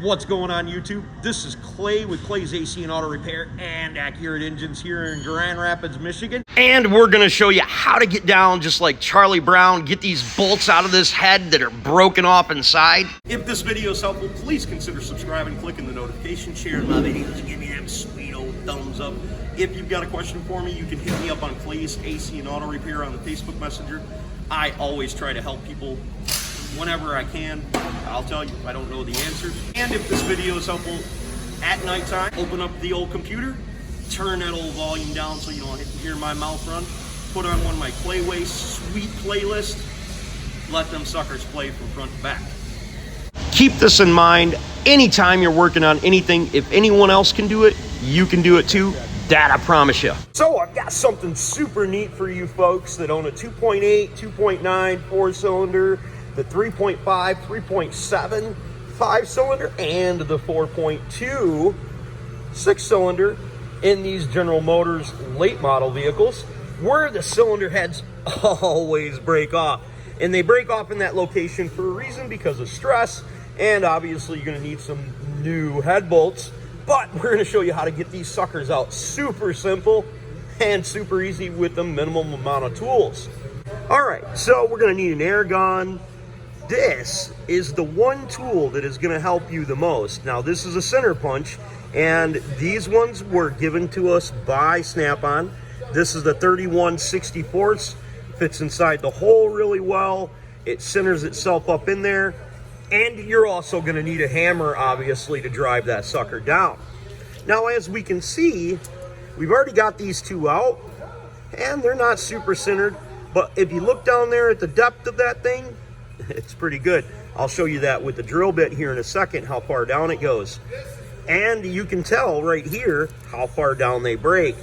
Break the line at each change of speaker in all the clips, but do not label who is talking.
What's going on, YouTube? This is Clay with Clay's AC and Auto Repair and Accurate Engines here in Grand Rapids, Michigan. And we're gonna show you how to get down just like Charlie Brown, get these bolts out of this head that are broken off inside. If this video is helpful, please consider subscribing, clicking the notification, sharing my videos, give me them sweet old thumbs up. If you've got a question for me, you can hit me up on Clay's AC and Auto Repair on the Facebook Messenger. I always try to help people whenever I can. I'll tell you if I don't know the answer. And if this video is helpful at nighttime, open up the old computer, turn that old volume down so you don't hear my mouth run, put on one of my Clayway sweet playlist, let them suckers play from front to back. Keep this in mind anytime you're working on anything. If anyone else can do it, you can do it too. That I promise you. So I've got something super neat for you folks that own a 2.8, 2.9, 4-cylinder, the 3.5, 3.7, 5-cylinder, and the 4.2, 6-cylinder in these General Motors late model vehicles, where the cylinder heads always break off. And they break off in that location for a reason, because of stress, and obviously you're gonna need some new head bolts. But we're gonna show you how to get these suckers out. Super simple and super easy with the minimum amount of tools. All right, so we're gonna need an air gun. This is the one tool that is gonna help you the most. Now, this is a center punch, and these ones were given to us by Snap-on. This is the 31/64, fits inside the hole really well. It centers itself up in there. And you're also gonna need a hammer, obviously, to drive that sucker down. Now, as we can see, we've already got these two out, and they're not super centered, but if you look down there at the depth of that thing, it's pretty good. I'll show you that with the drill bit here in a second, how far down it goes. And you can tell right here how far down they break.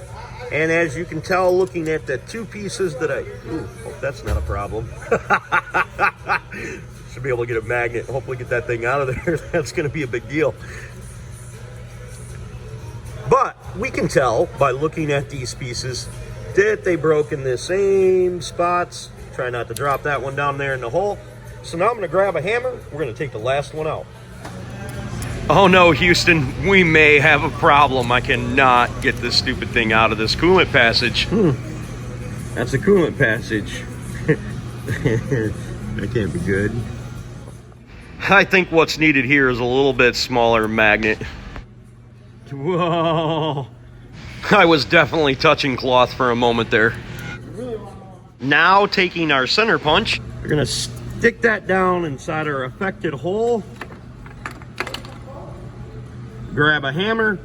And as you can tell, looking at the two pieces that hope that's not a problem. Should be able to get a magnet, hopefully get that thing out of there. That's gonna be a big deal. But we can tell by looking at these pieces that they broke in the same spots. Try not to drop that one down there in the hole. So now I'm gonna grab a hammer. We're gonna take the last one out. Oh no, Houston, we may have a problem. I cannot get this stupid thing out of this coolant passage. That's a coolant passage. That can't be good. I think what's needed here is a little bit smaller magnet. Whoa. I was definitely touching cloth for a moment there. Now, taking our center punch, we're gonna stick that down inside our affected hole. Grab a hammer,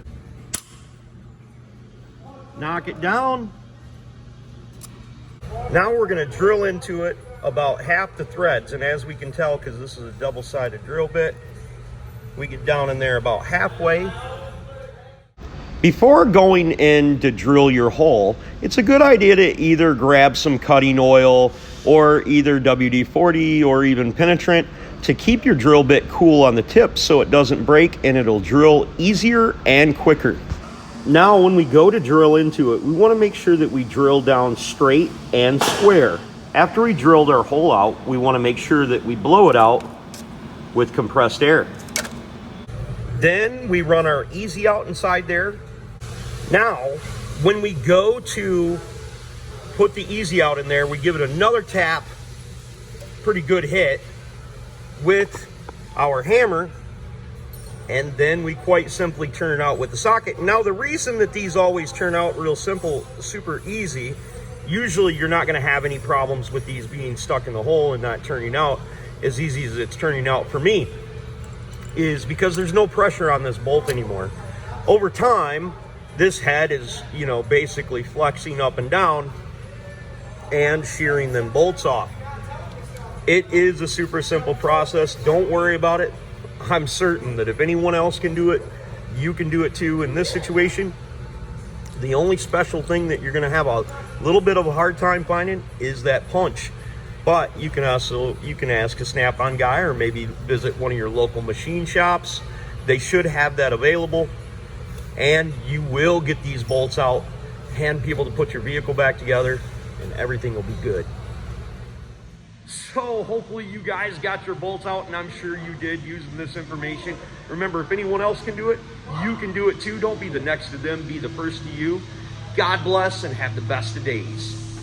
knock it down. Now we're gonna drill into it about half the threads, and as we can tell, because this is a double-sided drill bit, we get down in there about halfway. Before going in to drill your hole, it's a good idea to either grab some cutting oil or either WD-40 or even penetrant to keep your drill bit cool on the tip so it doesn't break and it'll drill easier and quicker. Now, when we go to drill into it, we want to make sure that we drill down straight and square. After we drilled our hole out, we want to make sure that we blow it out with compressed air. Then we run our easy out inside there. Now, when we go to put the easy out in there, we give it another tap, pretty good hit, with our hammer, and then we quite simply turn it out with the socket. Now, the reason that these always turn out real simple, super easy, usually you're not gonna have any problems with these being stuck in the hole and not turning out as easy as it's turning out for me, is because there's no pressure on this bolt anymore. Over time, this head is, you know, basically flexing up and down and shearing them bolts off. It is a super simple process. Don't worry about it. I'm certain that if anyone else can do it, you can do it too. In this situation, the only special thing that you're gonna have a little bit of a hard time finding is that punch. But you can ask a Snap-on guy, or maybe visit one of your local machine shops. They should have that available, and you will get these bolts out and be able to put your vehicle back together, and everything will be good. So hopefully you guys got your bolts out, and I'm sure you did using this information. Remember, if anyone else can do it, you can do it too. Don't be the next to them, be the first to you. God bless and have the best of days.